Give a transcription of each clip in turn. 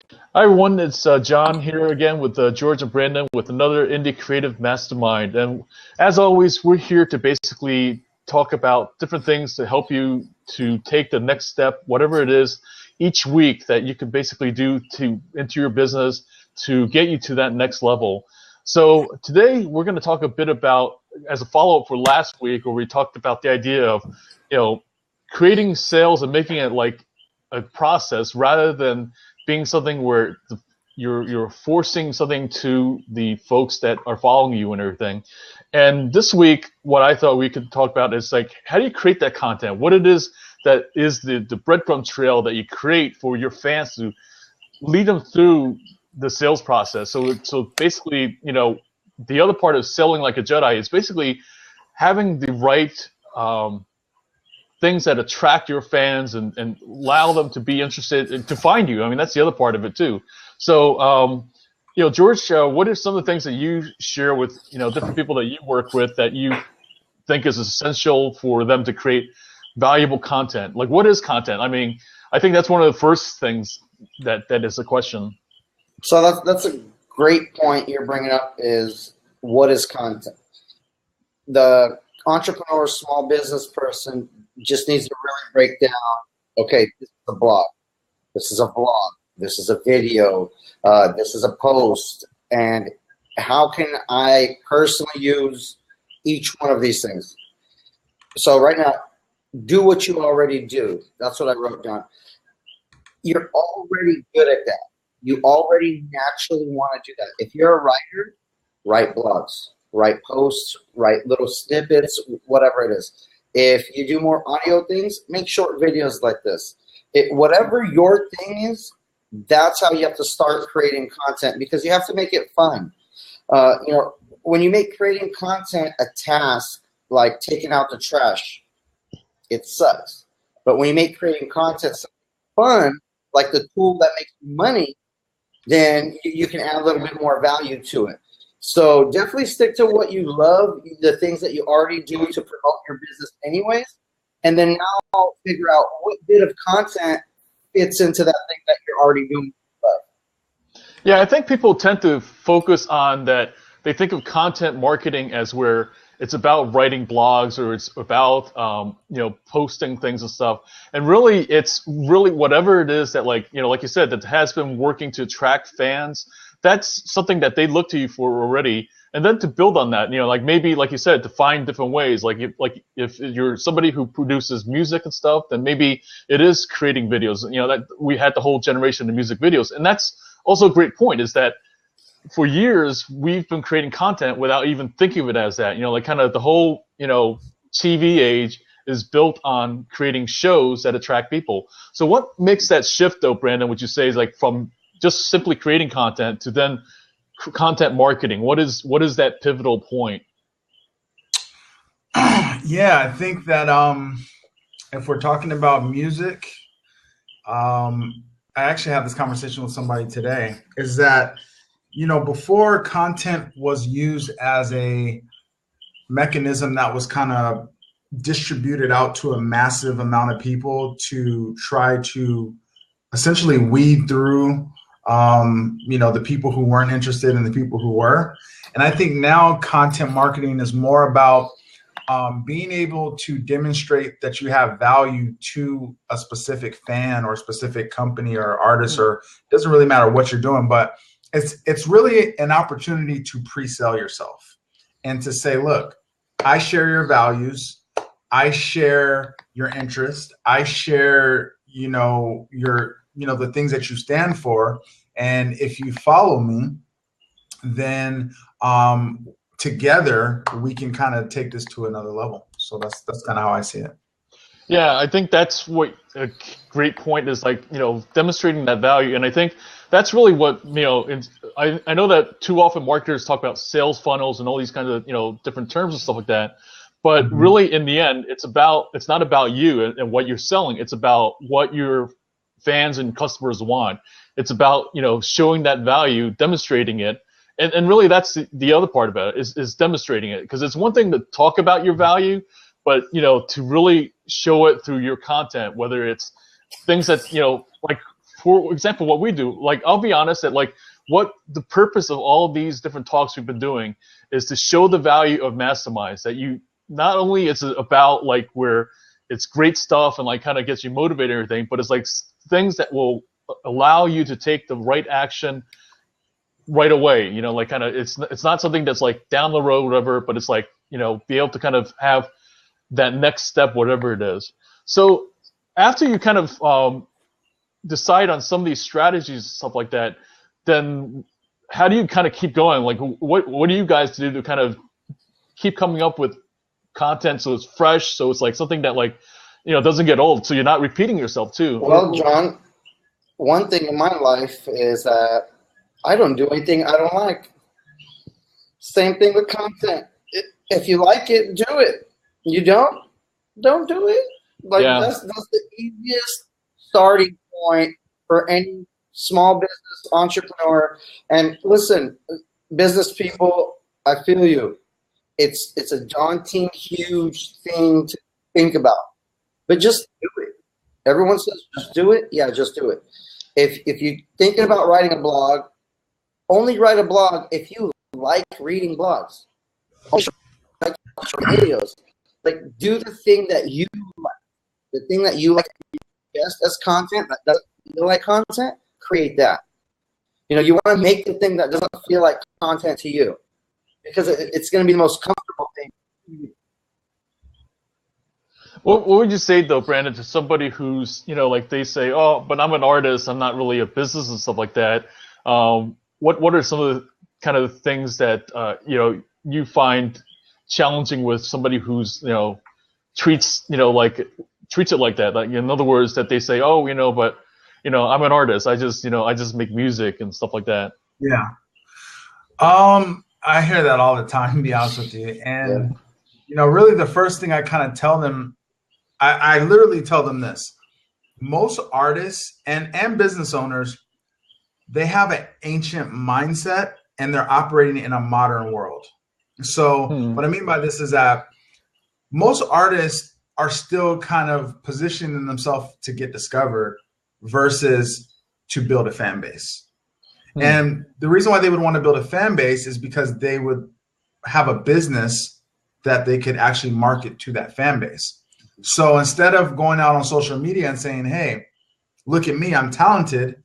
Hi everyone, it's John here again with George and Brandon with another Indie Creative Mastermind. And as always, we're here to basically talk about different things to help you to take the next step, whatever it is, each week that you can basically do to into your business to get you to that next level. So today we're going to talk a bit about, as a follow-up for last week, where we talked about the idea of, you know, creating sales and making it like a process rather than being something where you're forcing something to the folks that are following you and everything. And this week, what I thought we could talk about is like, how do you create that content? What it is that is the breadcrumb trail that you create for your fans to lead them through the sales process. So basically, you know, the other part of selling like a Jedi is basically having the right things that attract your fans and allow them to be interested to find you. I mean, that's the other part of it too. So, you know, George, what are some of the things that you share with, you know, different people that you work with that you think is essential for them to create valuable content? Like, what is content? I mean, I think that's one of the first things that is a question. So that's a great point you're bringing up is what is content? The entrepreneur, small business person just needs to really break down, okay, this is a blog, this is a vlog, this is a video, this is a post, and how can I personally use each one of these things? So right now, do what you already do. That's what I wrote down. You're already good at that. You already naturally want to do that. If you're a writer, write blogs, write posts, write little snippets, whatever it is. If you do more audio things, make short videos like this. Whatever your thing is, that's how you have to start creating content because you have to make it fun. You know, when you make creating content a task, like taking out the trash, it sucks. But when you make creating content fun, like the tool that makes you money, then you can add a little bit more value to it. So definitely stick to what you love, the things that you already do to promote your business anyways, and then now figure out what bit of content fits into that thing that you're already doing. Yeah, I think people tend to focus on that. They think of content marketing as where it's about writing blogs or it's about you know, posting things and stuff. And really, it's really whatever it is that, like, you know, like you said, that has been working to attract fans. That's something that they look to you for already, and then to build on that, you know, like maybe, like you said, to find different ways. Like if you're somebody who produces music and stuff, then maybe it is creating videos. You know, that we had the whole generation of music videos, and that's also a great point. Is that for years we've been creating content without even thinking of it as that. You know, like kind of the whole, you know, TV age is built on creating shows that attract people. So what makes that shift though, Brandon, would you say is like from just simply creating content to then content marketing? What is that pivotal point? Yeah, I think that if we're talking about music, I actually had this conversation with somebody today, is that, you know, before content was used as a mechanism that was kind of distributed out to a massive amount of people to try to essentially weed through you know, the people who weren't interested and the people who were. And I think now content marketing is more about being able to demonstrate that you have value to a specific fan or a specific company or artist, or it doesn't really matter what you're doing, but it's really an opportunity to pre-sell yourself and to say, look, I share your values, I share your interest, I share, you know, the things that you stand for. And if you follow me, then together we can kind of take this to another level. So that's kind of how I see it. Yeah, I think that's what a great point is, like, you know, demonstrating that value. And I think that's really what, you know, I know that too often marketers talk about sales funnels and all these kinds of, you know, different terms and stuff like that. But really, in the end, it's not about you and what you're selling. It's about what your fans and customers want. It's about, you know, showing that value, demonstrating it. And really, that's the other part about it is demonstrating it. Because it's one thing to talk about your value, but, you know, to really show it through your content, whether it's things that, you know, like for example, what we do, like, I'll be honest that, like, what the purpose of all these different talks we've been doing is to show the value of Masterminds, that you not only it's about like where it's great stuff and like kind of gets you motivated and everything, but it's like things that will allow you to take the right action right away. You know, like kind of it's not something that's like down the road, whatever, but it's like, you know, be able to kind of have that next step, whatever it is. So after you kind of decide on some of these strategies and stuff like that, then how do you kind of keep going? Like, what do you guys do to kind of keep coming up with content so it's fresh, so it's like something that, like, you know, doesn't get old, so you're not repeating yourself too? Well, John, one thing in my life is that I don't do anything I don't like. Same thing with content. If you like it, do it. You don't do it. Like, yeah. that's the easiest starting point for any small business entrepreneur. And listen, business people, I feel you. It's a daunting, huge thing to think about, but just do it. Everyone says just do it. Yeah, just do it. If you're thinking about writing a blog, only write a blog if you like reading blogs. Only like videos. Like, do the thing that you like. The thing that you like best as content that doesn't feel like content. Create that. You know, you want to make the thing that doesn't feel like content to you, because it's going to be the most comfortable thing. What would you say though, Brandon, to somebody who's, you know, like they say, oh, but I'm an artist, I'm not really a business and stuff like that. What are some of the kind of things that you know, you find challenging with somebody who's, you know, treats it like that? Like, in other words, that they say, oh, you know, but, you know, I'm an artist. I just make music and stuff like that. Yeah. I hear that all the time, to be honest with you. And, you know, really the first thing I kind of tell them, I literally tell them this. Most artists and business owners, they have an ancient mindset and they're operating in a modern world. So what I mean by this is that most artists are still kind of positioning themselves to get discovered versus to build a fan base. And the reason why they would want to build a fan base is because they would have a business that they could actually market to that fan base. So instead of going out on social media and saying, hey, look at me, I'm talented,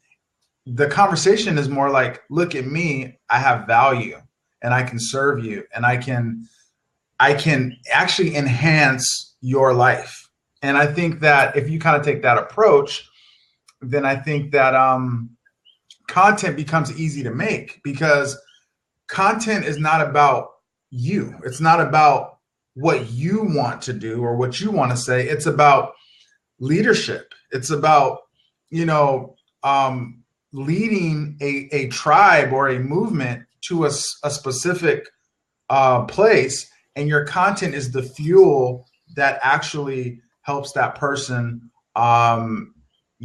the conversation is more like, look at me, I have value and I can serve you and I can actually enhance your life. And I think that if you kind of take that approach, then I think that content becomes easy to make, because content is not about you. It's not about what you want to do or what you want to say. It's about leadership. It's about, you know, leading a tribe or a movement to a specific place, and your content is the fuel that actually helps that person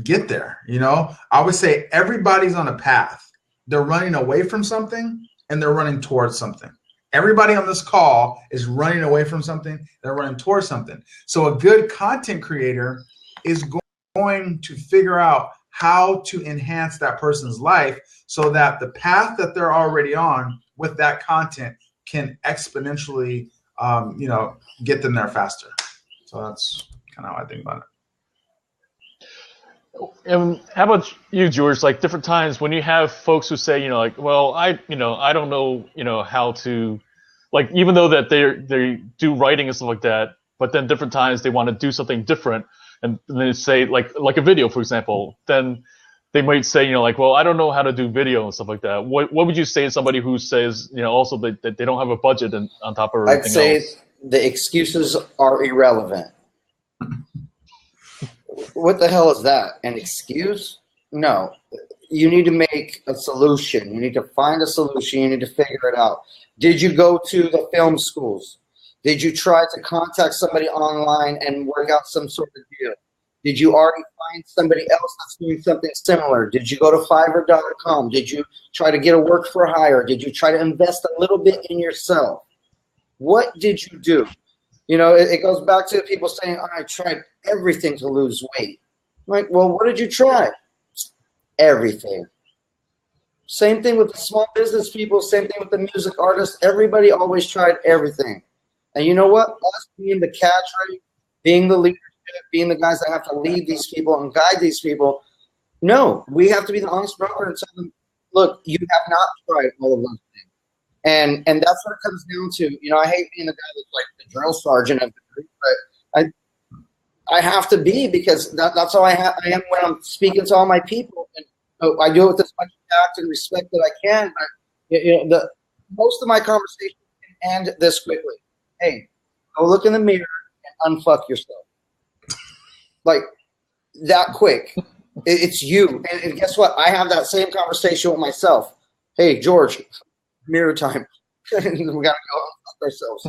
get there. You know, I would say everybody's on a path. They're running away from something and they're running towards something. Everybody on this call is running away from something. They're running towards something. So a good content creator is going to figure out how to enhance that person's life so that the path that they're already on with that content can exponentially, you know, get them there faster. So that's kind of how I think about it. And how about you, George? Like, different times when you have folks who say, you know, like, well, I don't know, you know, how to, like, even though that they do writing and stuff like that, but then different times they want to do something different, and they say like a video, for example, then they might say, you know, like, well, I don't know how to do video and stuff like that. What would you say to somebody who says, you know, also that they don't have a budget and on top of everything I'd say else? the excuses are irrelevant. What the hell is that? An excuse? No. You need to make a solution. You need to find a solution. You need to figure it out. Did you go to the film schools? Did you try to contact somebody online and work out some sort of deal? Did you already find somebody else that's doing something similar? Did you go to Fiverr.com? Did you try to get a work for hire? Did you try to invest a little bit in yourself? What did you do? You know, it goes back to people saying, oh, I tried everything to lose weight. I'm like, well, what did you try? everything. Same thing with the small business people, same thing with the music artists. Everybody always tried everything. And you know what? Us being the cadre, being the leadership, being the guys that have to lead these people and guide these people, no, we have to be the honest broker and tell them, look, you have not tried all of those things. And that's what it comes down to. You know, I hate being the guy that's like the drill sergeant of the group, but I have to be, because that's how I am when I'm speaking to all my people. And I do it with as much tact and respect that I can. But you know, most of my conversations can end this quickly. Hey, go look in the mirror and unfuck yourself. Like that quick. It's you. And guess what? I have that same conversation with myself. Hey, George, mirror time. We got to go unfuck ourselves.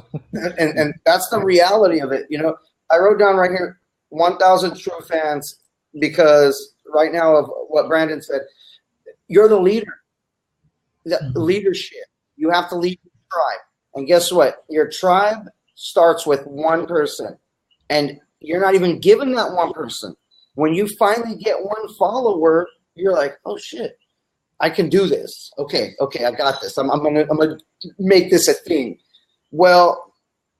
And that's the reality of it. You know, I wrote down right here 1,000 true fans, because right now of what Brandon said, you're the leader. The leadership. You have to lead your tribe. And guess what? Your tribe starts with one person. And you're not even given that one person. When you finally get one follower, you're like, oh shit, I can do this. Okay, I got this. I'm gonna make this a thing. Well,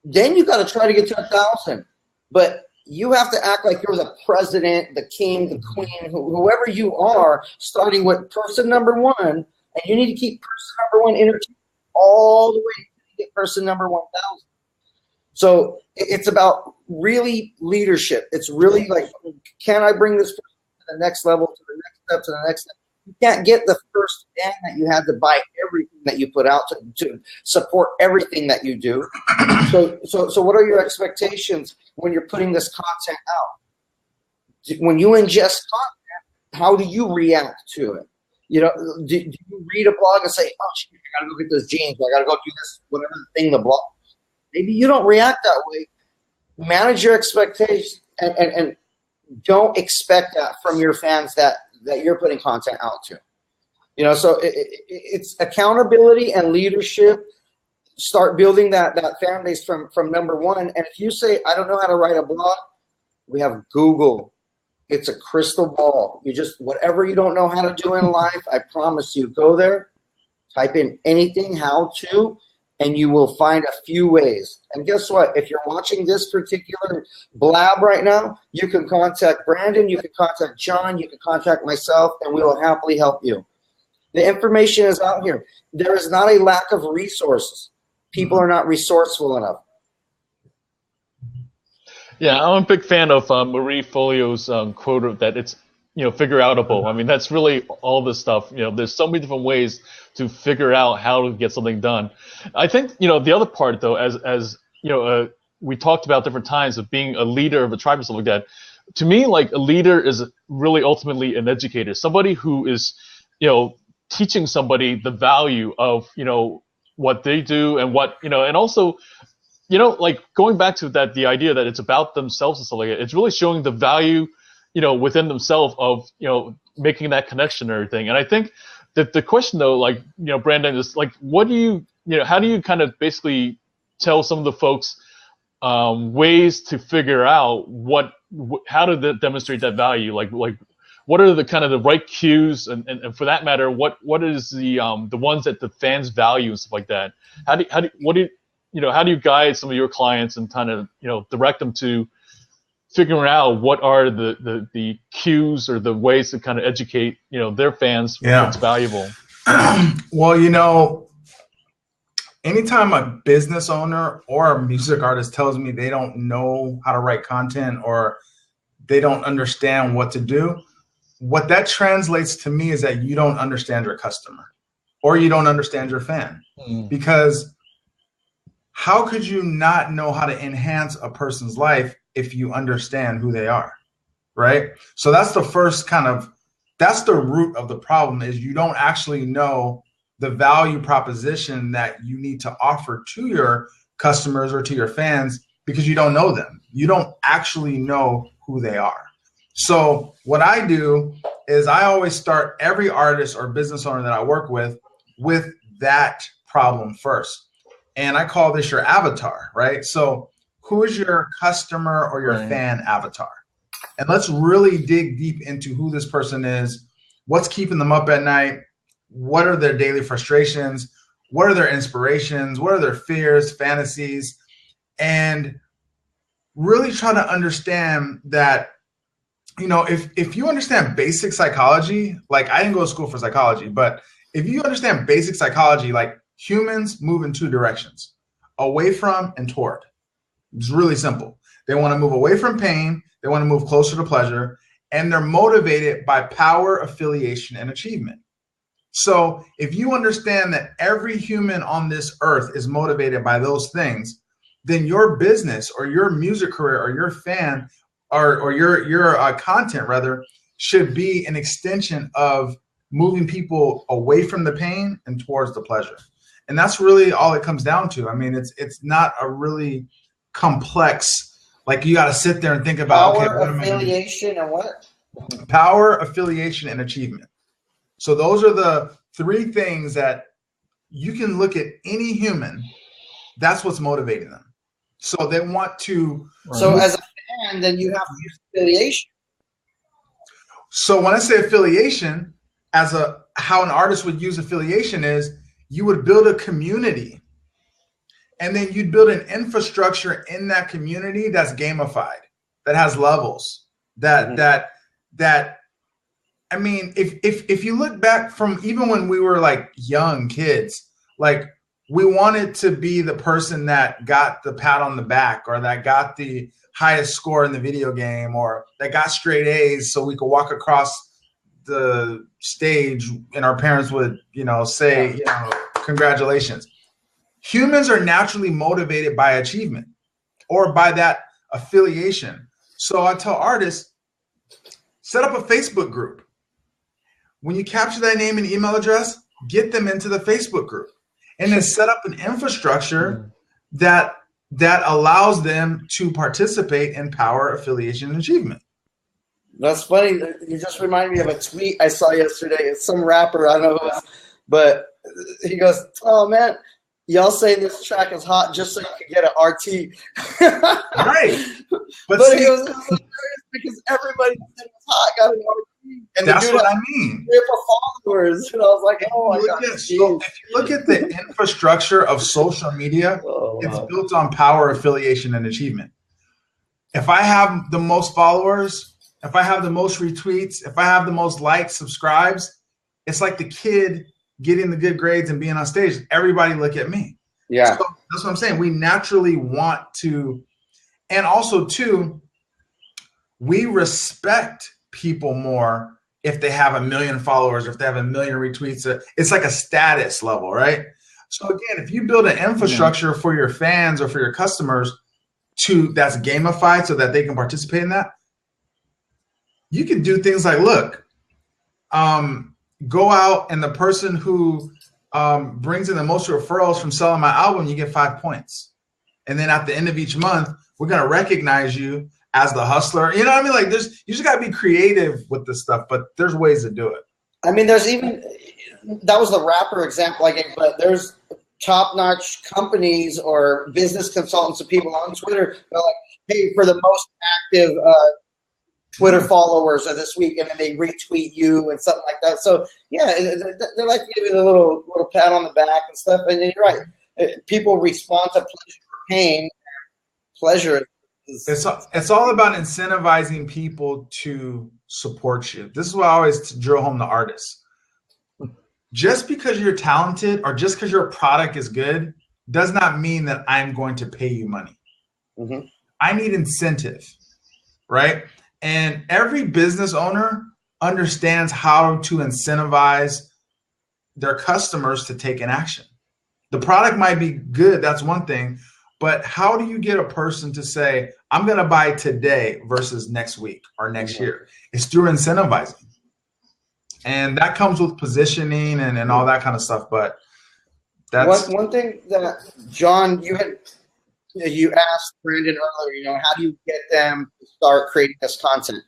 then you got to try to get to 1,000. But you have to act like you're the president, the king, the queen, whoever you are, starting with person number one, and you need to keep person number one entertained all the way to get person number 1,000. So it's about really leadership. It's really like, can I bring this person to the next level, to the next step, to the next step? You can't get the first fan that you had to buy everything that you put out to support everything that you do. So what are your expectations when you're putting this content out? When you ingest content, how do you react to it? You know, do you read a blog and say, oh shit, I gotta go get those jeans, or I gotta go do this, whatever the thing the blog. Maybe you don't react that way. Manage your expectations and don't expect that from your fans that you're putting content out to. You know, so it's accountability and leadership. Start building that fan base from number one. And if you say, I don't know how to write a blog, we have Google. It's a crystal ball. You just, whatever you don't know how to do in life, I promise you, go there, type in anything, how to, and you will find a few ways. And guess what? If you're watching this particular blab right now, you can contact Brandon, you can contact John, you can contact myself, and we will happily help you. The information is out here. There is not a lack of resources. People are not resourceful enough. Yeah, I'm a big fan of Marie Forleo's quote of that it's, you know, figure outable. I mean, that's really all this stuff. You know, there's so many different ways to figure out how to get something done. I think, you know, the other part though, as you know, we talked about different times of being a leader of a tribe and stuff like that. To me, like a leader is really ultimately an educator, somebody who is, you know, teaching somebody the value of, you know, what they do and what, you know, and also, you know, like going back to that, the idea that it's about themselves and stuff like that, it's really showing the value, you know, within themselves of, you know, making that connection and everything. And I think that the question though, like, you know, Brandon, is like, what do you know, how do you kind of basically tell some of the folks ways to figure out how to demonstrate that value? Like what are the kind of the right cues, and for that matter, what is the ones that the fans value and stuff like that? How do you guide some of your clients and kind of, you know, direct them to figuring out what are the cues or the ways to kind of educate, you know, their fans what's valuable? Well, you know, anytime a business owner or a music artist tells me they don't know how to write content or they don't understand what to do, what that translates to me is that you don't understand your customer or you don't understand your fan. Because how could you not know how to enhance a person's life if you understand who they are, right? So that's the first that's the root of the problem, is you don't actually know the value proposition that you need to offer to your customers or to your fans because you don't know them. You don't actually know who they are. So what I do is I always start every artist or business owner that I work with that problem first. And I call this your avatar, right? So who is your customer or your fan avatar? And let's really dig deep into who this person is what's keeping them up at night, what are their daily frustrations, what are their inspirations, what are their fears, fantasies, and really try to understand that, if you understand basic psychology, like I didn't go to school for psychology, but if you understand basic psychology, like humans move in two directions, away from and toward. It's really simple. They want to move away from pain. They want to move closer to pleasure, and they're motivated by power, affiliation, and achievement. So if you understand that every human on this earth is motivated by those things, then your business or your music career or your fan or your content rather should be an extension of moving people away from the pain and towards the pleasure. And that's really all it comes down to. I mean, it's not a really complex, like you got to sit there and think about power, affiliation, and what? Power, affiliation, and achievement. So those are the three things that you can look at any human. That's what's motivating them. So they want to. So as a fan, then you have to use affiliation. So when I say affiliation, how an artist would use affiliation is you would build a community, and then you'd build an infrastructure in that community that's gamified, that has levels, that I mean, if you look back from even when we were like young kids, like we wanted to be the person that got the pat on the back, or that got the highest score in the video game, or that got straight A's so we could walk across the stage and our parents would, say, congratulations. Humans are naturally motivated by achievement or by that affiliation. So I tell artists, set up a Facebook group. When you capture that name and email address, get them into the Facebook group, and then set up an infrastructure that allows them to participate in power, affiliation, and achievement. That's funny. You just reminded me of a tweet I saw yesterday. It's some rapper, I don't know who it was, but he goes, "Oh man, y'all say this track is hot just so you can get an RT." Right. But see, it was hilarious because everybody said it was hot, got an RT. And that's what I mean. Followers, and I was like, "Oh my god!" So if you look at the infrastructure of social media, it's built on power, affiliation, and achievement. If I have the most followers, if I have the most retweets, if I have the most likes, subscribes, it's like the kid getting the good grades and being on stage. Everybody look at me. Yeah, so that's what I'm saying. We naturally want to, and also too, we respect people more if they have 1 million followers, if they have 1 million retweets. It's like a status level, right? So again, if you build an infrastructure for your fans or for your customers that's gamified so that they can participate in that, you can do things like, look, go out and the person who brings in the most referrals from selling my album, you get 5 points. And then at the end of each month, we're going to recognize you as the hustler. You know what I mean? Like you just got to be creative with this stuff, but there's ways to do it. I mean, there's even, that was the rapper example I gave, but there's top-notch companies or business consultants and people on Twitter that are like, hey, for the most active Twitter followers of this week, and then they retweet you and something like that. So yeah, they like to give you a little pat on the back and stuff. And you're right, people respond to pleasure or pain. Pleasure. It's all about incentivizing people to support you. This is what I always drill home to artists. Just because you're talented or just because your product is good does not mean that I'm going to pay you money. Mm-hmm. I need incentive, right? And every business owner understands how to incentivize their customers to take an action. The product might be good, that's one thing, but how do you get a person to say, I'm going to buy today versus next week or next year? It's through incentivizing. And that comes with positioning and all that kind of stuff. But that's one thing that, John, you asked Brandon earlier, how do you get them to start creating this content?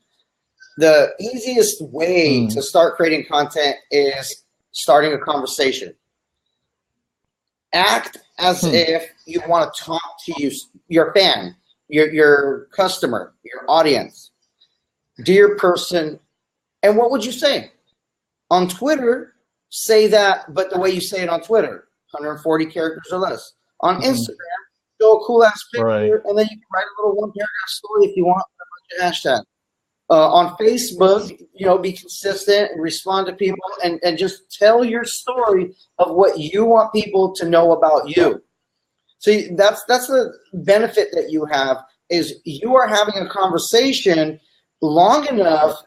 The easiest way to start creating content is starting a conversation. Act as if you want to talk to your fan, your customer, your audience, dear person, and what would you say? On Twitter, say that, but the way you say it on Twitter, 140 characters or less. On Instagram, show a cool ass picture, Right. and then you can write a little one paragraph story if you want with a bunch of hashtag. On Facebook, be consistent and respond to people, and just tell your story of what you want people to know about you. See, that's the benefit that you have, is you are having a conversation long enough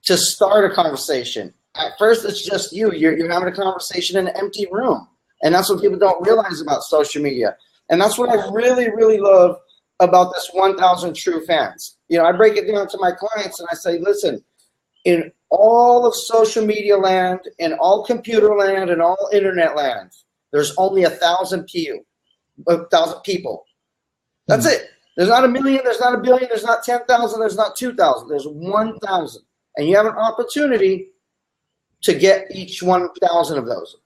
to start a conversation. At first, it's just you. You're having a conversation in an empty room. And that's what people don't realize about social media. And that's what I really, really love about this 1,000 true fans. I break it down to my clients and I say, listen, in all of social media land, in all computer land, and all internet land, there's only 1,000 people. That's it. There's not a million, there's not a billion, there's not 10,000, there's not 2,000. There's 1,000. And you have an opportunity to get each 1,000 of those.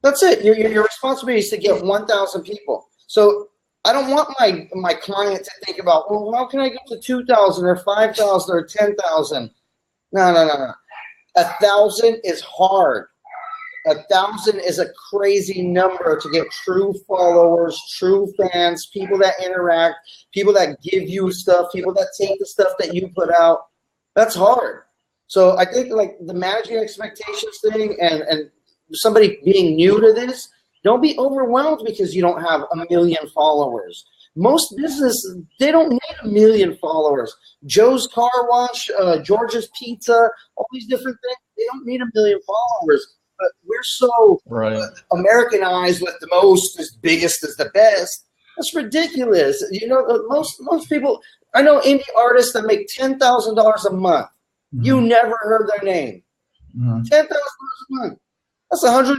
That's it. Your responsibility is to get 1,000 people. So I don't want my client to think about, well, how can I get to 2,000 or 5,000 or 10,000? No. 1,000 is hard. 1,000 is a crazy number to get true followers, true fans, people that interact, people that give you stuff, people that take the stuff that you put out. That's hard. So I think like the managing expectations thing and somebody being new to this, don't be overwhelmed because you don't have 1 million followers. Most businesses, they don't need 1 million followers. Joe's Car Wash, George's Pizza, all these different things, they don't need 1 million followers. But we're so Americanized with the most is biggest is the best. That's ridiculous. Most people, I know indie artists that make $10,000 a month. Mm-hmm. You never heard their name. Mm-hmm. $10,000 a month. That's 100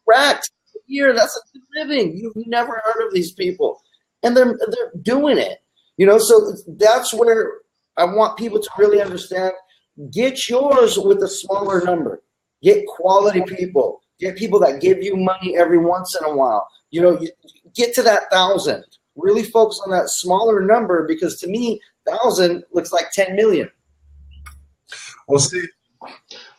racks a year. That's a good living. You've never heard of these people. And they're doing it. So that's where I want people to really understand. Get yours with a smaller number. Get quality people. Get people that give you money every once in a while. You get to that 1,000. Really focus on that smaller number, because to me, 1,000 looks like 10 million. Well, see.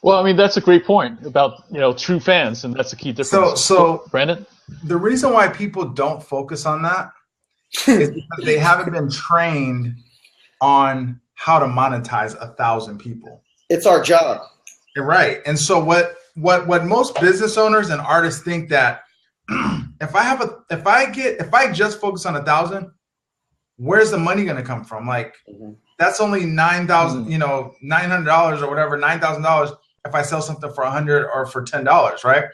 Well, I mean, that's a great point about true fans, and that's a key difference. So Brandon, the reason why people don't focus on that is because they haven't been trained on how to monetize 1,000 people. It's our job. Right. And so what most business owners and artists think that if I just focus on 1,000, where's the money going to come from? Like, that's only $9,000, $900 or whatever, $9,000 if I sell something for $100 or for $10, right?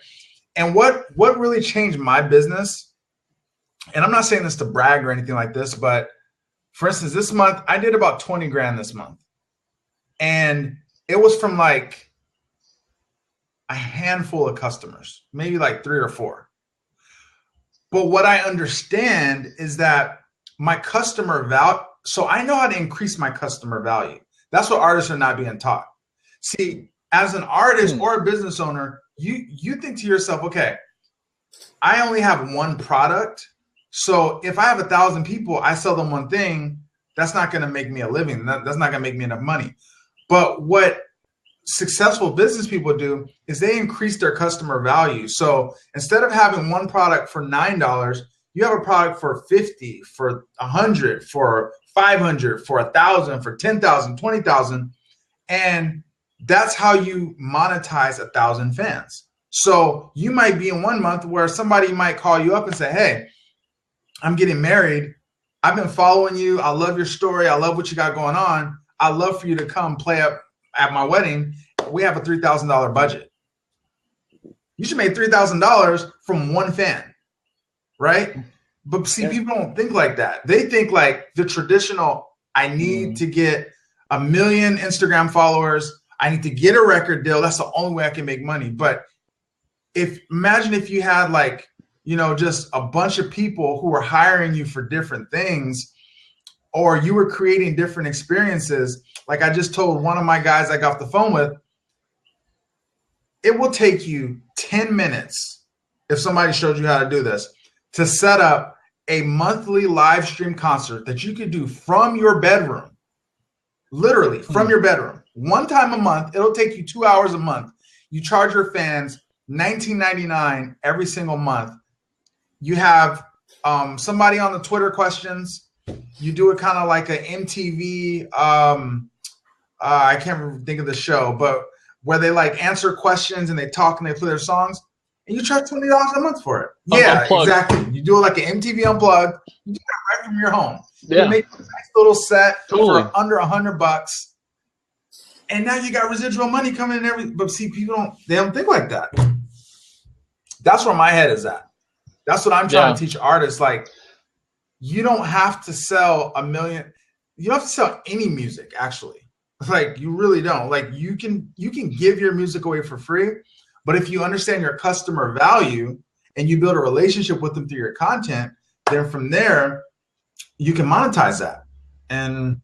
And what really changed my business, and I'm not saying this to brag or anything like this, but for instance, this month I did about 20 grand this month, and it was from like a handful of customers, maybe like 3 or 4. But what I understand is that my customer value, so I know how to increase my customer value. That's what artists are not being taught. See, as an artist or a business owner, you think to yourself, okay, I only have one product. So if I have 1,000 people, I sell them one thing, that's not going to make me a living. That's not going to make me enough money. But what successful business people do is they increase their customer value. So instead of having one product for $9, you have a product for 50, for 100, for 500, for 1,000, for 10,000, 20,000. And that's how you monetize 1,000 fans. So you might be in one month where somebody might call you up and say, hey, I'm getting married. I've been following you. I love your story. I love what you got going on. I'd love for you to come play up at my wedding. We have a $3,000 budget. You should make $3,000 from one fan, right? But see, people don't think like that. They think like the traditional, I need to get 1 million Instagram followers. I need to get a record deal. That's the only way I can make money. But imagine if you had like, just a bunch of people who were hiring you for different things, or you were creating different experiences. Like I just told one of my guys I got off the phone with, it will take you 10 minutes, if somebody showed you how to do this, to set up a monthly live stream concert that you could do from your bedroom, literally from your bedroom. One time a month, it'll take you 2 hours a month. You charge your fans $19.99 every single month. You have somebody on the Twitter questions. You do it kind of like an MTV. I can't think of the show, but where they like answer questions and they talk and they play their songs, and you charge $20 a month for it. Yeah, Unplugged. exactly. You do it like an MTV Unplugged. You do that right from your home. Yeah. You make a nice little set Totally. for under $100, and now you got residual money coming in But see, people don't think like that. That's where my head is at. That's what I'm trying to teach artists. Like, you don't have to sell $1 million. You don't have to sell any music, actually. Like, you really don't. Like, you can give your music away for free, but if you understand your customer value and you build a relationship with them through your content, then from there you can monetize that. And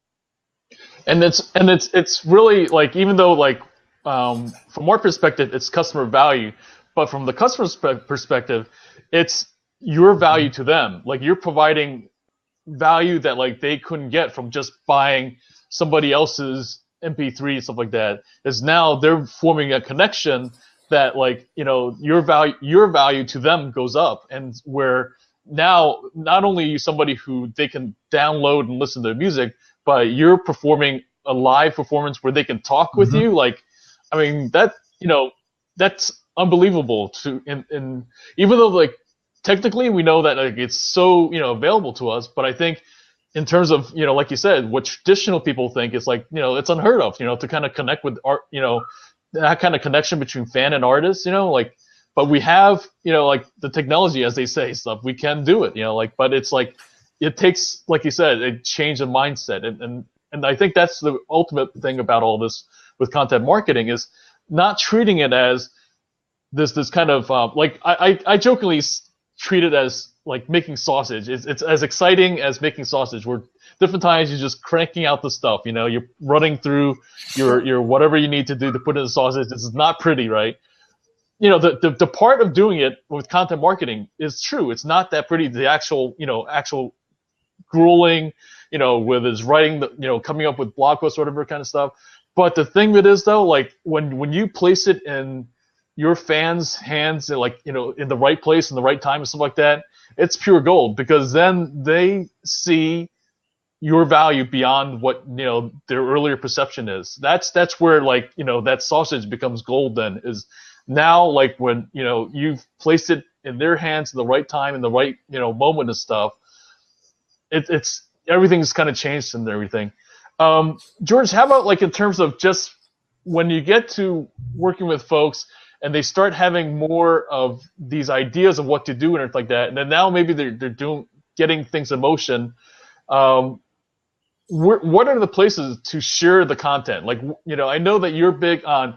it's really like, even though like from our perspective it's customer value, but from the customer's perspective it's your value to them. Like, you're providing value that like they couldn't get from just buying somebody else's MP3 and stuff like that. Is now they're forming a connection that, like, you know, your value to them goes up, and where now not only are you somebody who they can download and listen to their music, but you're performing a live performance where they can talk with you. Like, I mean, that, you know, that's unbelievable to, and even though like technically we know that like it's so, you know, available to us, but I think in terms of, you know, like you said, what traditional people think is like, you know, it's unheard of, you know, to kind of connect with art, you know, that kind of connection between fan and artist, you know, like, but we have, you know, like the technology, as they say, stuff, we can do it, you know, like, but it's like, it takes, like you said, a change of mindset. And I think that's the ultimate thing about all this with content marketing, is not treating it as this kind of, like, I jokingly treat it as like making sausage. It's as exciting as making sausage, where different times you're just cranking out the stuff, you know, you're running through your whatever you need to do to put in the sausage. This is not pretty, right? You know, the part of doing it with content marketing is true. It's not that pretty. The actual, you know, actual grueling, you know, with his writing, the, you know, coming up with blog posts, whatever kind of stuff. But the thing that is though, like when you place it in your fans' hands, like, you know, in the right place, in the right time and stuff like that, it's pure gold, because then they see your value beyond what, you know, their earlier perception is. That's where, like, you know, that sausage becomes gold then, is now, like, when, you know, you've placed it in their hands in the right time, in the right, you know, moment and stuff, it's everything's kind of changed and everything. George, how about like in terms of just when you get to working with folks and they start having more of these ideas of what to do and everything like that, and then now maybe they're getting things in motion. What are the places to share the content? Like, you know, I know that you're big on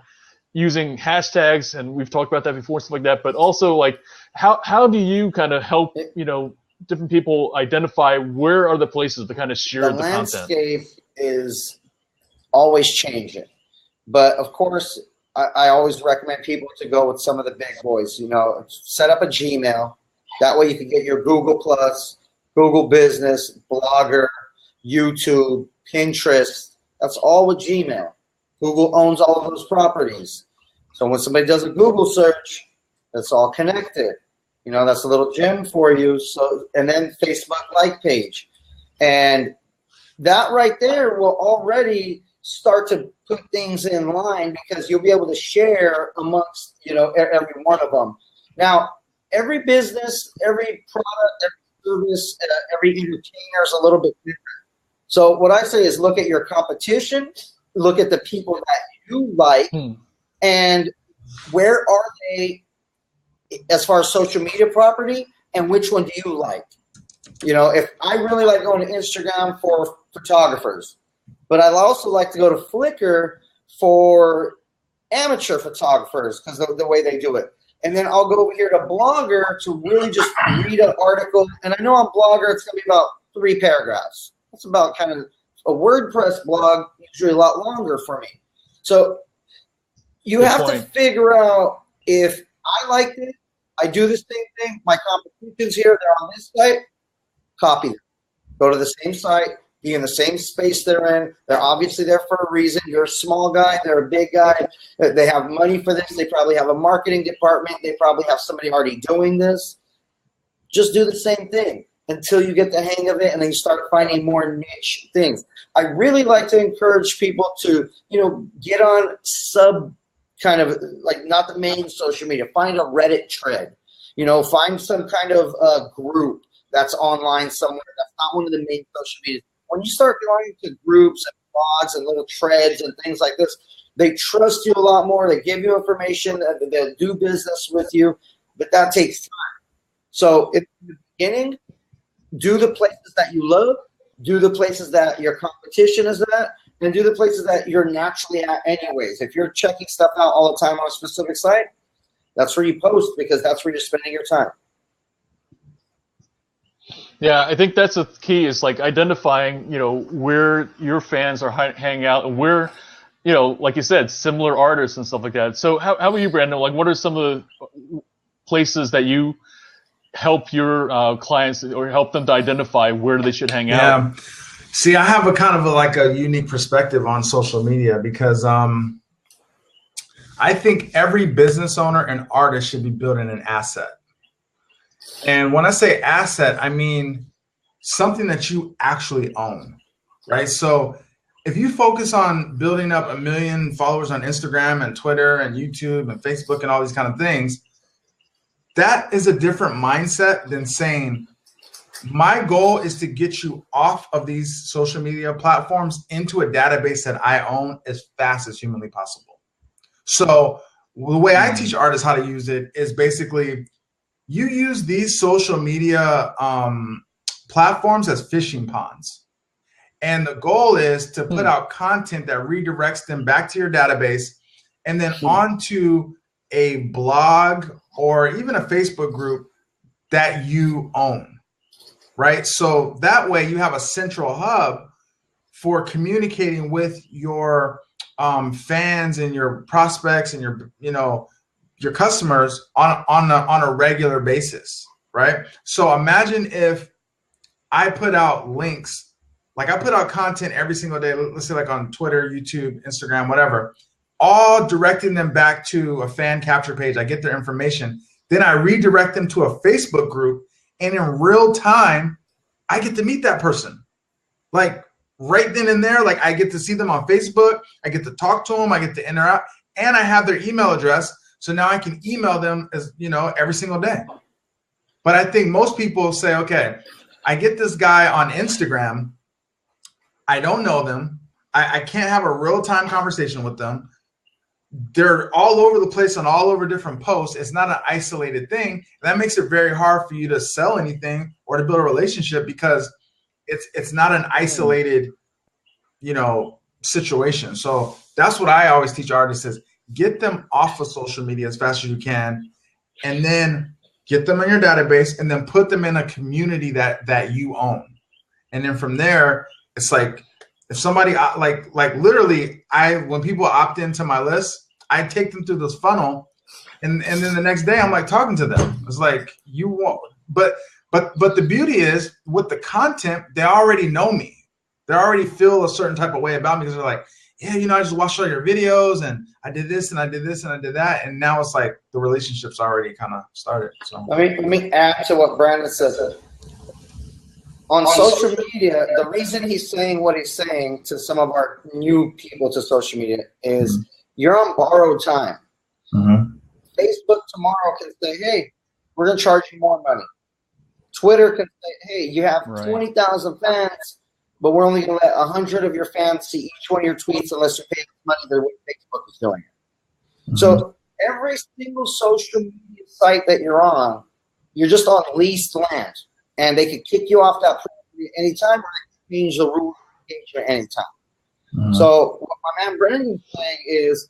using hashtags, and we've talked about that before, stuff like that. But also, like, how do you kind of help, you know, different people identify where are the places to kind of share the content? The landscape is always changing, but of course, I always recommend people to go with some of the big boys. You know, set up a Gmail. That way you can get your Google Plus, Google Business, Blogger, YouTube, Pinterest. That's all with Gmail. Google owns all of those properties. So when somebody does a Google search, that's all connected. You know, that's a little gem for you. So, and then Facebook like page. And that right there will already start to put things in line, because you'll be able to share amongst, you know, every one of them. Now, every business, every product, every service, every entertainer is a little bit different. So what I say is look at your competition, look at the people that you like, and where are they as far as social media property, and which one do you like? You know, if I really like going to Instagram for photographers, but I also like to go to Flickr for amateur photographers because of the way they do it. And then I'll go over here to Blogger to really just read an article. And I know on Blogger it's going to be about 3 paragraphs. It's about kind of a WordPress blog, usually a lot longer for me. So you have to figure out, if I like it, I do the same thing, my competition's here, they're on this site, copy them. Go to the same site, be in the same space they're in. They're obviously there for a reason. You're a small guy. They're a big guy. They have money for this. They probably have a marketing department. They probably have somebody already doing this. Just do the same thing until you get the hang of it, and then you start finding more niche things. I really like to encourage people to, get on kind of like not the main social media. Find a Reddit thread. Find some kind of group that's online somewhere. That's not one of the main social media. When you start going to groups and blogs and little threads and things like this, they trust you a lot more. They give you information. They'll do business with you, but that takes time. So in the beginning, do the places that you love, do the places that your competition is at, and do the places that you're naturally at anyways. If you're checking stuff out all the time on a specific site, that's where you post, because that's where you're spending your time. Yeah, I think that's the key, is like identifying, where your fans are hanging out, and where, like you said, similar artists and stuff like that. So how about you, Brandon? Like, what are some of the places that you help your clients, or help them to identify where they should hang out? Yeah. See, I have a kind of a unique perspective on social media, because I think every business owner and artist should be building an asset. And when I say asset, I mean something that you actually own, right? So if you focus on building up 1 million followers on Instagram and Twitter and YouTube and Facebook and all these kind of things, that is a different mindset than saying, my goal is to get you off of these social media platforms into a database that I own as fast as humanly possible. So the way I teach artists how to use it is basically, you use these social media platforms as fishing ponds. And the goal is to put out content that redirects them back to your database, and then onto a blog or even a Facebook group that you own, right? So that way you have a central hub for communicating with your fans and your prospects and your customers on a regular basis, right? So imagine if I put out links, like I put out content every single day, let's say like on Twitter, YouTube, Instagram, whatever, all directing them back to a fan capture page. I get their information. Then I redirect them to a Facebook group, and in real time, I get to meet that person. Like right then and there, like I get to see them on Facebook. I get to talk to them. I get to interact, and I have their email address. So now I can email them every single day. But I think most people say, okay, I get this guy on Instagram. I don't know them. I can't have a real-time conversation with them. They're all over the place on all over different posts. It's not an isolated thing. That makes it very hard for you to sell anything or to build a relationship, because it's not an isolated, situation. So that's what I always teach artists is, get them off of social media as fast as you can, and then get them in your database, and then put them in a community that you own. And then from there, it's like, if somebody like literally, when people opt into my list, I take them through this funnel, and then the next day I'm like talking to them. It's like, you won't, but the beauty is, with the content, they already know me. They already feel a certain type of way about me, because they're like, yeah, I just watched all your videos, and I did this and I did this and I did that, and now it's like the relationship's already kind of started. So let me add to what Brandon said. On social media, the reason he's saying what he's saying to some of our new people to social media is, you're on borrowed time. Facebook tomorrow can say, hey, we're going to charge you more money. Twitter can say, hey, you have 20,000 fans, but we're only going to let 100 of your fans see each one of your tweets unless you pay money the way Facebook is doing it. So every single social media site that you're on, you're just on leased land. And they can kick you off that property anytime, or they can change the rules of engagement anytime. So what my man Brandon's saying is,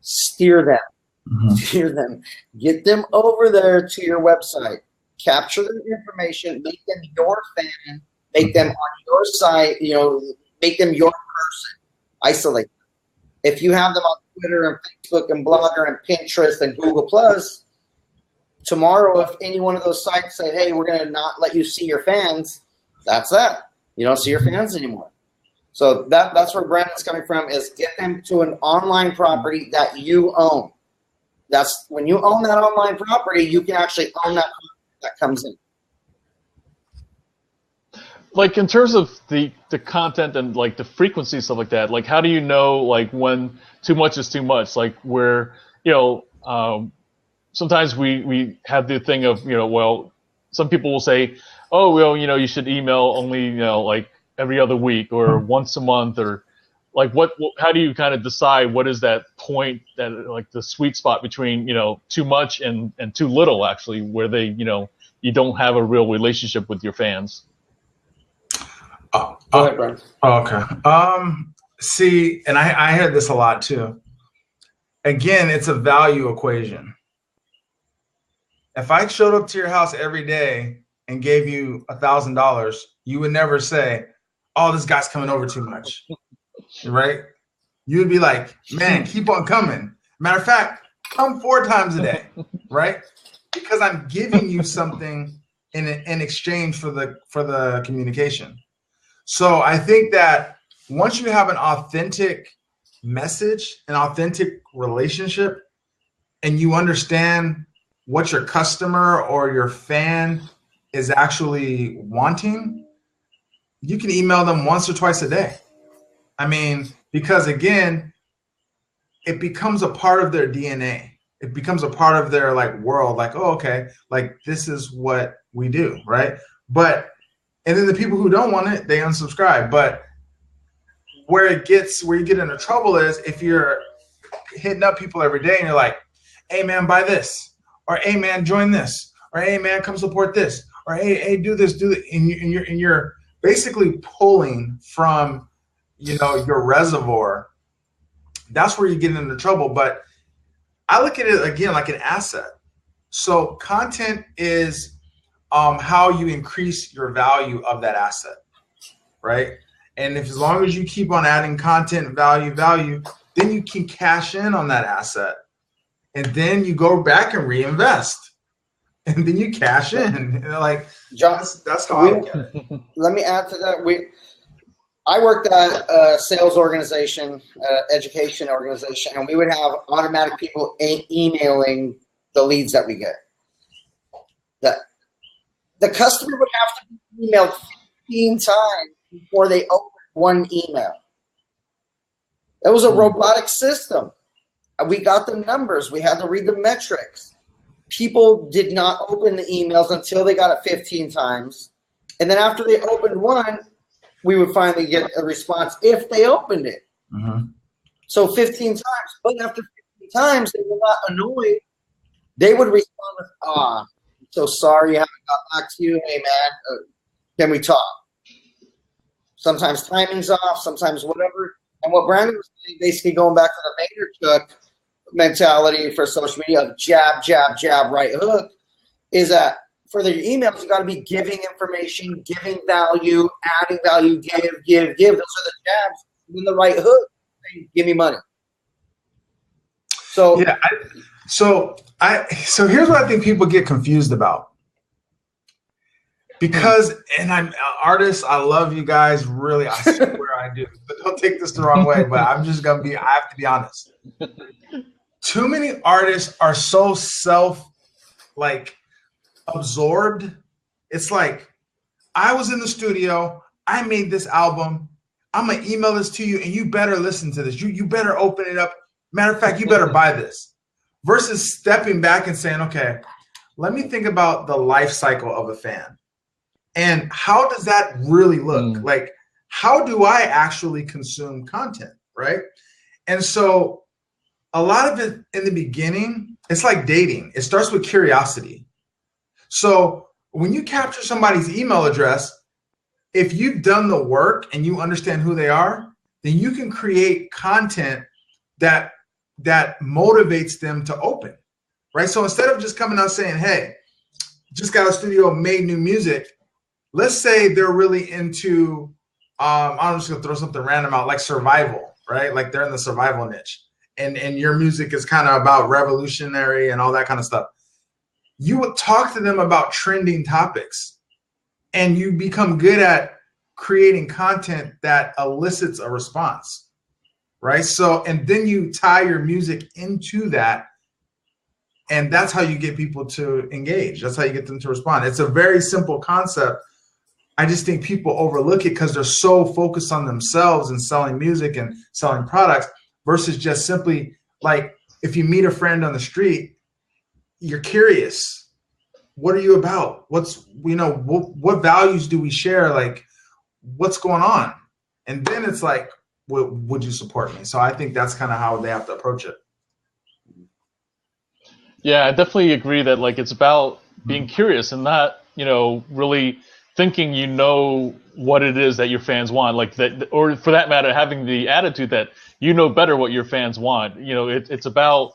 steer them. Steer them. Get them over there to your website. Capture their information. Make them your fan. Make them on your site. Make them your person. Isolate them. If you have them on Twitter and Facebook and Blogger and Pinterest and Google+, tomorrow, if any one of those sites say, hey, we're going to not let you see your fans, that's that. You don't see your fans anymore. So that's where Brandon's coming from, is get them to an online property that you own. That's when you own that online property, you can actually own that comes in. Like in terms of the content and like the frequency, stuff like that, like how do you know like when too much is too much? Like where, sometimes we have the thing of, well, some people will say, oh, well, you should email only, like every other week or once a month, or like how do you kind of decide what is that point, that like the sweet spot between, too much and too little, actually, where they, you don't have a real relationship with your fans? Go ahead, Brian. Okay. See, and I hear this a lot too. Again, it's a value equation. If I showed up to your house every day and gave you $1,000, you would never say, oh, this guy's coming over too much, right? You would be like, man, keep on coming. Matter of fact, come 4 times a day, right? Because I'm giving you something in exchange for the communication. So I think that once you have an authentic message, an authentic relationship, and you understand what your customer or your fan is actually wanting, you can email them once or twice a day. I mean, because again, it becomes a part of their DNA. It becomes a part of their like world, like, oh, okay, like this is what we do, right? And then the people who don't want it, they unsubscribe. But where you get into trouble is if you're hitting up people every day and you're like, hey man, buy this, or hey man, join this, or hey man, come support this, or hey, do this, and you're basically pulling from, your reservoir. That's where you get into trouble. But I look at it again like an asset. So content is how you increase your value of that asset, right? And as long as you keep on adding content, value, then you can cash in on that asset, and then you go back and reinvest, and then you cash in. Like, John, that's how I look at it. Let me add to that. I worked at a sales organization, education organization, and we would have automatic people emailing the leads that we get. The customer would have to be emailed 15 times before they opened one email. It was a robotic system. We got the numbers. We had to read the metrics. People did not open the emails until they got it 15 times. And then after they opened one, we would finally get a response if they opened it. Mm-hmm. So 15 times. But after 15 times, they were not annoyed. They would respond with, so sorry I haven't got back to you. Hey, man, can we talk? Sometimes timing's off, sometimes whatever. And what Brandon was saying, basically going back to the Vaynerchuk mentality for social media of jab, jab, jab, right hook, is that for their emails, you got to be giving information, giving value, adding value, give. Those are the jabs. And then the right hook, saying, give me money. So yeah, so here's what I think people get confused about. Because, and I'm artists, I love you guys, really, I swear I do. But don't take this the wrong way, but I have to be honest. Too many artists are so absorbed. It's like, I was in the studio, I made this album, I'm gonna email this to you, and you better listen to this. You better open it up. Matter of fact, you better buy this. Versus stepping back and saying, okay, let me think about the life cycle of a fan. And how does that really look? Like, how do I actually consume content, right? And so a lot of it in the beginning, it's like dating. It starts with curiosity. So when you capture somebody's email address, if you've done the work and you understand who they are, then you can create content that motivates them to open, right? So instead of just coming out saying, hey, just got a studio, made new music, let's say they're really into, I'm just gonna throw something random out, like survival, right? Like they're in the survival niche, and your music is kind of about revolutionary and all that kind of stuff. You would talk to them about trending topics, and you become good at creating content that elicits a response, right? So, and then you tie your music into that, and that's how you get people to engage. That's how you get them to respond. It's a very simple concept. I just think people overlook it because they're so focused on themselves and selling music and selling products versus just simply like, if you meet a friend on the street, you're curious. What are you about? What's, you know, what values do we share? Like, what's going on? And then it's like, would you support me? So I think that's kind of how they have to approach it. Yeah, I definitely agree that like it's about being curious and not, you know, really thinking you know what it is that your fans want, like that, or for that matter, having the attitude that you know better what your fans want. You know, it's about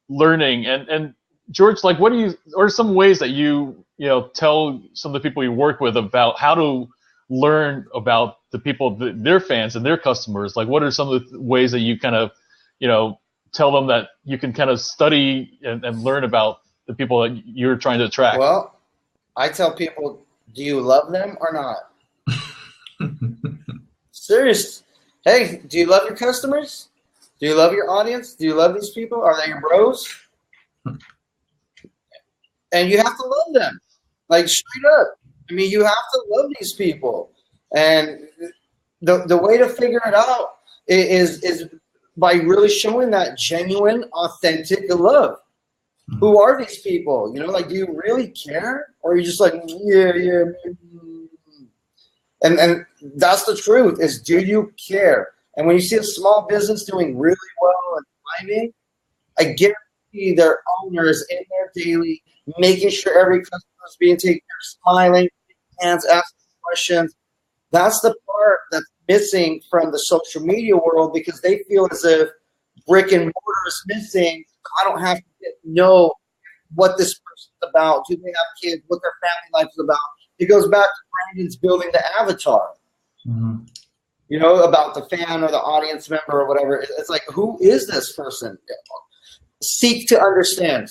learning. And George, like, what are some ways that you know, tell some of the people you work with about how to learn about the people, their fans and their customers? Like, what are some of the ways that you kind of, you know, tell them that you can kind of study and learn about the people that you're trying to attract? Well, I tell people, do you love them or not? Serious. Hey, do you love your customers? Do you love your audience? Do you love these people? Are they your bros? And you have to love them, like straight up. I mean, you have to love these people. And the way to figure it out is by really showing that genuine, authentic love. Who are these people? You know, like, do you really care? Or are you just like, yeah. And that's the truth, is do you care? And when you see a small business doing really well and thriving, I guarantee their owners in their daily, making sure every customer is being taken care of, smiling, hands, asking questions. That's the part that's missing from the social media world, because they feel as if brick and mortar is missing. I don't have to know what this person's about. Do they have kids? What their family life is about? It goes back to Brandon's building the avatar. Mm-hmm. You know, about the fan or the audience member or whatever. It's like, who is this person? Seek to understand.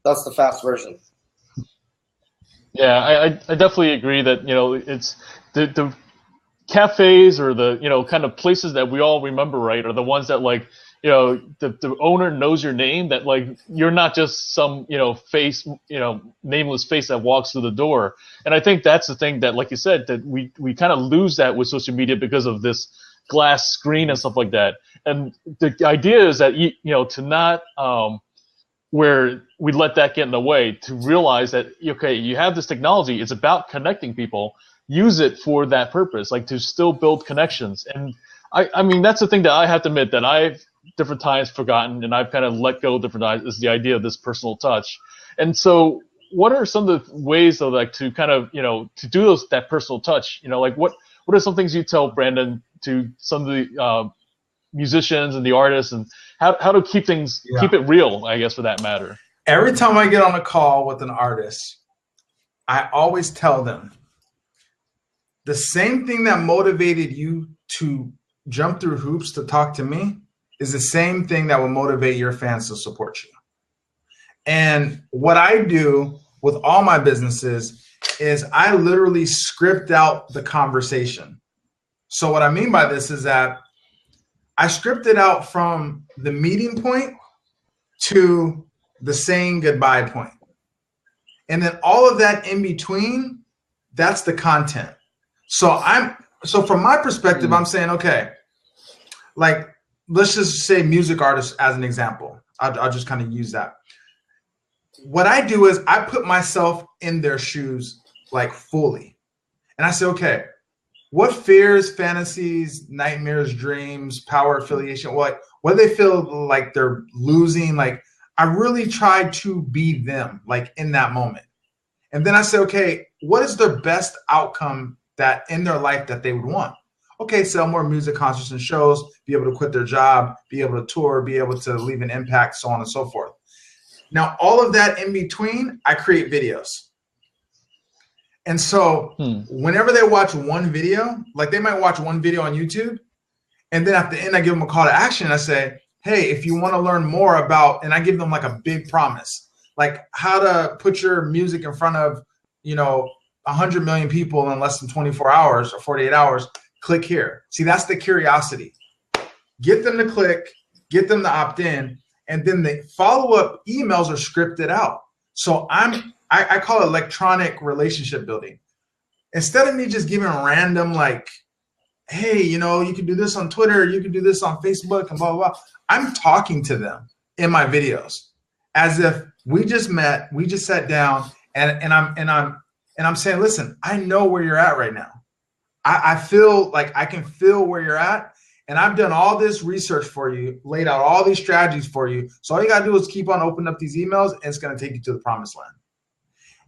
That's the fast version. Yeah, I definitely agree that, you know, it's the cafes or the, you know, kind of places that we all remember, right, are the ones that, like, you know, the owner knows your name, that like you're not just some, you know, face, you know, nameless face that walks through the door. And I think that's the thing that, like you said, that we kind of lose that with social media because of this glass screen and stuff like that. And the idea is that, you know, to not where we let that get in the way, to realize that, okay, you have this technology, it's about connecting people, use it for that purpose, like to still build connections. And I mean, that's the thing that I have to admit that I've different times forgotten, and I've kind of let go different times, is the idea of this personal touch. And so what are some of the ways, though, like to kind of, you know, to do that personal touch? You know, like what are some things you tell Brandon to some of the musicians and the artists, and how to keep things, keep it real, I guess, for that matter? Every time I get on a call with an artist, I always tell them the same thing that motivated you to jump through hoops to talk to me is the same thing that will motivate your fans to support you. And what I do with all my businesses is I literally script out the conversation. So what I mean by this is that I script it out from the meeting point to the saying goodbye point. And then all of that in between, that's the content. So from my perspective, I'm saying, okay, like, let's just say music artists as an example. I'll just kind of use that. What I do is I put myself in their shoes, like, fully. And I say, okay, what fears, fantasies, nightmares, dreams, power affiliation, what do they feel like they're losing? Like, I really try to be them, like, in that moment. And then I say, okay, what is their best outcome that in their life that they would want? Okay, sell more music, concerts, and shows, be able to quit their job, be able to tour, be able to leave an impact, so on and so forth. Now, all of that in between, I create videos. And so whenever they watch one video, like they might watch one video on YouTube, and then at the end, I give them a call to action. I say, hey, if you want to learn more about, and I give them like a big promise, like how to put your music in front of, you know, 100 million people in less than 24 hours or 48 hours, click here. See, that's the curiosity. Get them to click, get them to opt in, and then the follow-up emails are scripted out. So I call it electronic relationship building. Instead of me just giving random like, hey, you know, you can do this on Twitter, you can do this on Facebook, and blah, blah, blah. I'm talking to them in my videos as if we just met, we just sat down, and I'm saying, listen, I know where you're at right now. I feel like I can feel where you're at, and I've done all this research for you, laid out all these strategies for you. So all you gotta do is keep on opening up these emails, and it's gonna take you to the promised land.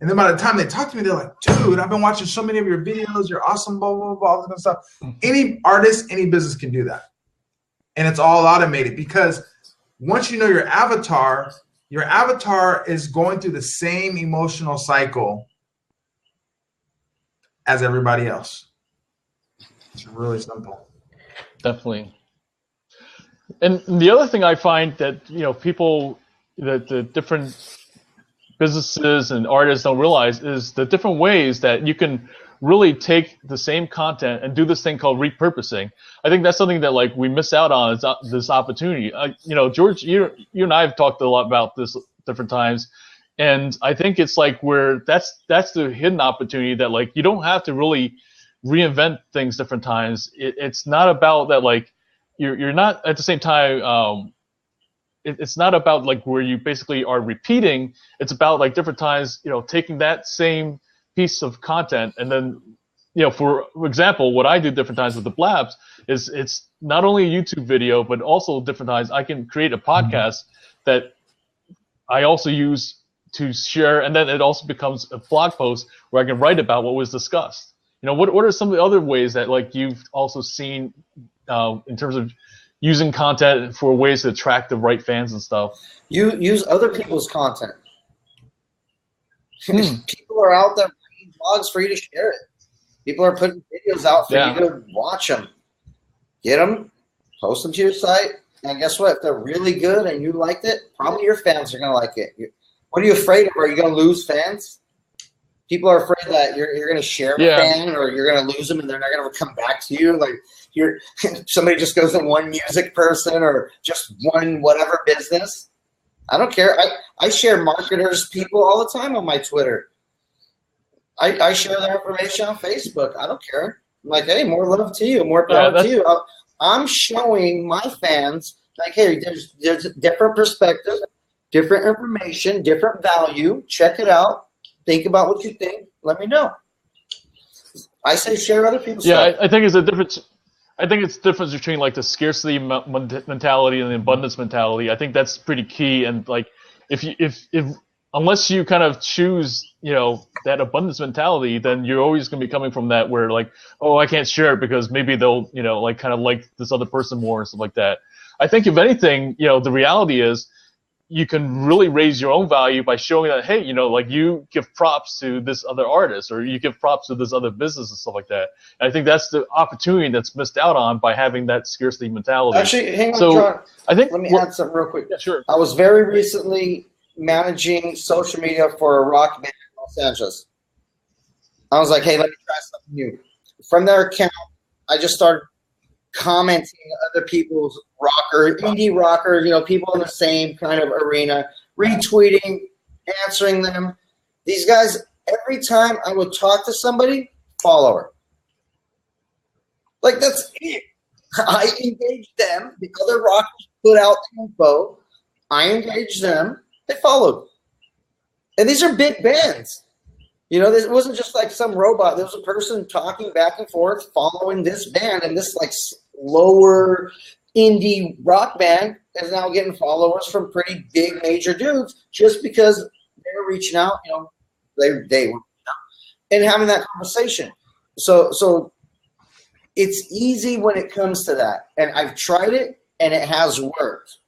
And then by the time they talk to me, they're like, dude, I've been watching so many of your videos. You're awesome, blah, blah, blah, all this kind of stuff. Any artist, any business can do that. And it's all automated because once you know your avatar is going through the same emotional cycle as everybody else. It's really simple. Definitely. And the other thing I find that, you know, people, the different businesses and artists don't realize is the different ways that you can really take the same content and do this thing called repurposing. I think that's something that like we miss out on is this opportunity. You know, George, you and I have talked a lot about this different times, and I think it's like where that's the hidden opportunity that like you don't have to really reinvent things different times. It's not about that like you're not at the same time. It's not about like where you basically are repeating. It's about like different times, you know, taking that same piece of content and then, you know, for example, what I do different times with the Blabs is it's not only a YouTube video, but also different times I can create a podcast that I also use to share, and then it also becomes a blog post where I can write about what was discussed. You know, what are some of the other ways that like you've also seen in terms of using content for ways to attract the right fans and stuff? You use other people's content. People are out there writing blogs for you to share it. People are putting videos out for you to watch them. Get them, post them to your site, and guess what? If they're really good and you liked it, probably your fans are going to like it. What are you afraid of? Are you going to lose fans? People are afraid that you're going to share a fan or you're going to lose them and they're not going to come back to you. Like somebody just goes in one music person or just one whatever business. I don't care. I share marketers people all the time on my Twitter. I share their information on Facebook. I don't care. I'm like, hey, more love to you, more power to you. I'm showing my fans like, hey, there's a different perspective, different information, different value. Check it out. Think about what you think. Let me know. I say share other people's stuff. I think it's a difference. I think it's the difference between like the scarcity mentality and the abundance mentality. I think that's pretty key. And like, if unless you kind of choose, you know, that abundance mentality, then you're always going to be coming from that where like, oh, I can't share it because maybe they'll, you know, like kind of like this other person more and stuff like that. I think if anything, you know, the reality is you can really raise your own value by showing that, hey, you know, like you give props to this other artist or you give props to this other business and stuff like that. And I think that's the opportunity that's missed out on by having that scarcity mentality. Actually, hang on, John. I think let me add something real quick. Yeah, sure. I was very recently managing social media for a rock band in Los Angeles. I was like, hey, let me try something new. From their account, I just started commenting other people's indie rocker, you know, people in the same kind of arena, retweeting, answering them. These guys, every time I would talk to somebody, follower. Like, that's it. I engaged them. The other rockers put out the info. I engaged them. They followed. And these are big bands. You know, it wasn't just like some robot. There was a person talking back and forth, following this band, and this like lower indie rock band is now getting followers from pretty big major dudes just because they were reaching out. You know, they were reaching out and having that conversation. So it's easy when it comes to that, and I've tried it, and it has worked.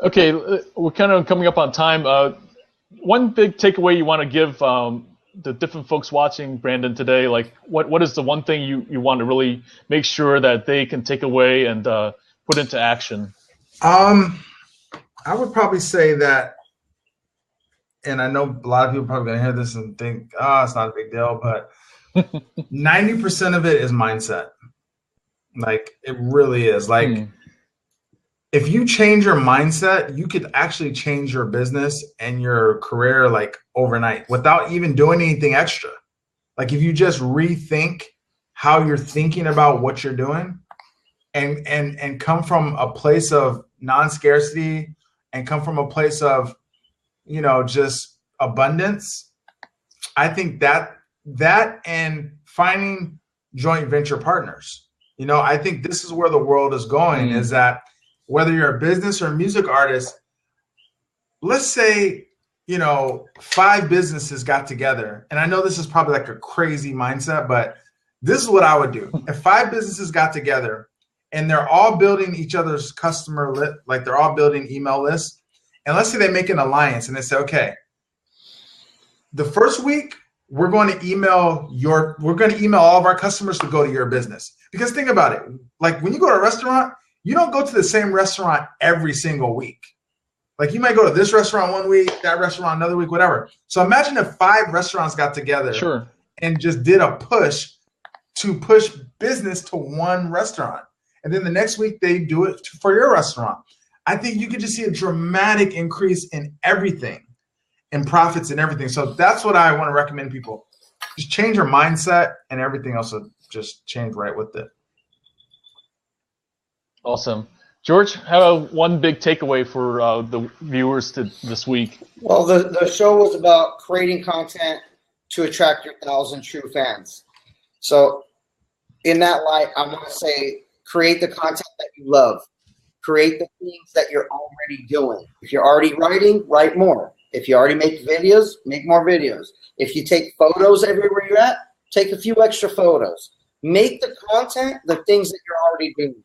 Okay, we're kind of coming up on time. One big takeaway you want to give the different folks watching, Brandon, today, like what is the one thing you want to really make sure that they can take away and put into action? I would probably say that and I know a lot of people are probably gonna hear this and think, oh, it's not a big deal, but 90% of it is mindset. Like, it really is. Like, if you change your mindset, you could actually change your business and your career like overnight without even doing anything extra. Like, if you just rethink how you're thinking about what you're doing and come from a place of non-scarcity and come from a place of, you know, just abundance, I think that and finding joint venture partners, you know, I think this is where the world is going, is that whether you're a business or a music artist, let's say, you know, 5 businesses got together. And I know this is probably like a crazy mindset, but this is what I would do. If 5 businesses got together and they're all building each other's customer list, like they're all building email lists, and let's say they make an alliance and they say, okay, the first week we're going to email all of our customers to go to your business. Because think about it, like when you go to a restaurant, you don't go to the same restaurant every single week. Like, you might go to this restaurant one week, that restaurant another week, whatever. So imagine if 5 restaurants got together and just did a push to push business to one restaurant. And then the next week they do it for your restaurant. I think you could just see a dramatic increase in everything, in profits and everything. So that's what I want to recommend people. Just change your mindset and everything else will just change right with it. Awesome. George, how about one big takeaway for the viewers this week? Well, the show was about creating content to attract your 1,000 true fans. So in that light, I want to say, create the content that you love. Create the things that you're already doing. If you're already writing, write more. If you already make videos, make more videos. If you take photos everywhere you're at, take a few extra photos. Make the content the things that you're already doing.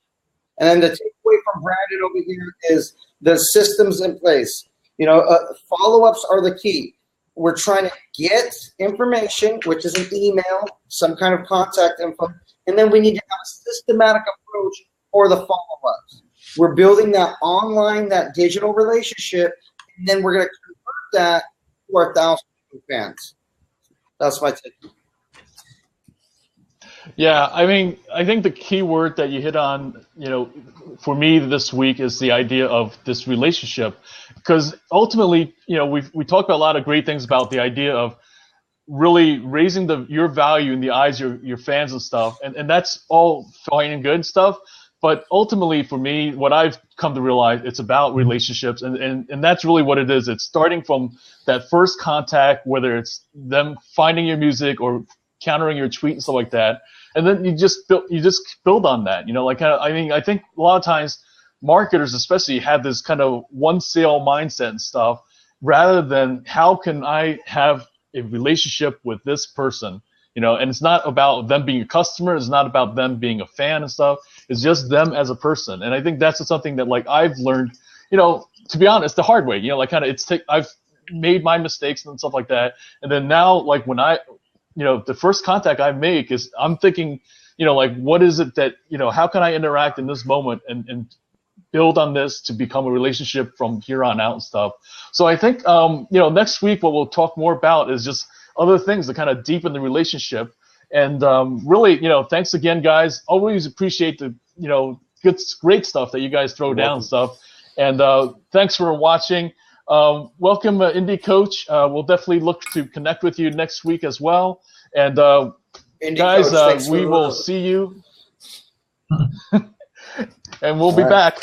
And then the takeaway from Brandon over here is the systems in place. You know, follow-ups are the key. We're trying to get information, which is an email, some kind of contact info, and then we need to have a systematic approach for the follow-ups. We're building that online, that digital relationship, and then we're going to convert that to our 1,000 fans. That's my take. Yeah, I mean, I think the key word that you hit on, you know, for me this week is the idea of this relationship, because ultimately, you know, we talk about a lot of great things about the idea of really raising your value in the eyes of your fans and stuff, and that's all fine and good stuff. But ultimately, for me, what I've come to realize, it's about relationships, and that's really what it is. It's starting from that first contact, whether it's them finding your music or countering your tweet and stuff like that, and then you just build on that. You know, like I mean, I think a lot of times marketers, especially, have this kind of one sale mindset and stuff, rather than how can I have a relationship with this person. You know, and it's not about them being a customer. It's not about them being a fan and stuff. It's just them as a person. And I think that's something that, like, I've learned, you know, to be honest, the hard way. You know, like, kind of I've made my mistakes and stuff like that. And then now, like, when you know, the first contact I make is I'm thinking, you know, like, what is it that, you know, how can I interact in this moment and build on this to become a relationship from here on out and stuff. So I think, you know, next week what we'll talk more about is just other things to kind of deepen the relationship. And really, you know, thanks again, guys. Always appreciate the, you know, great stuff that you guys throw down and stuff. And thanks for watching. Welcome, Indie Coach. We'll definitely look to connect with you next week as well. And guys, we will see you. And we'll be back.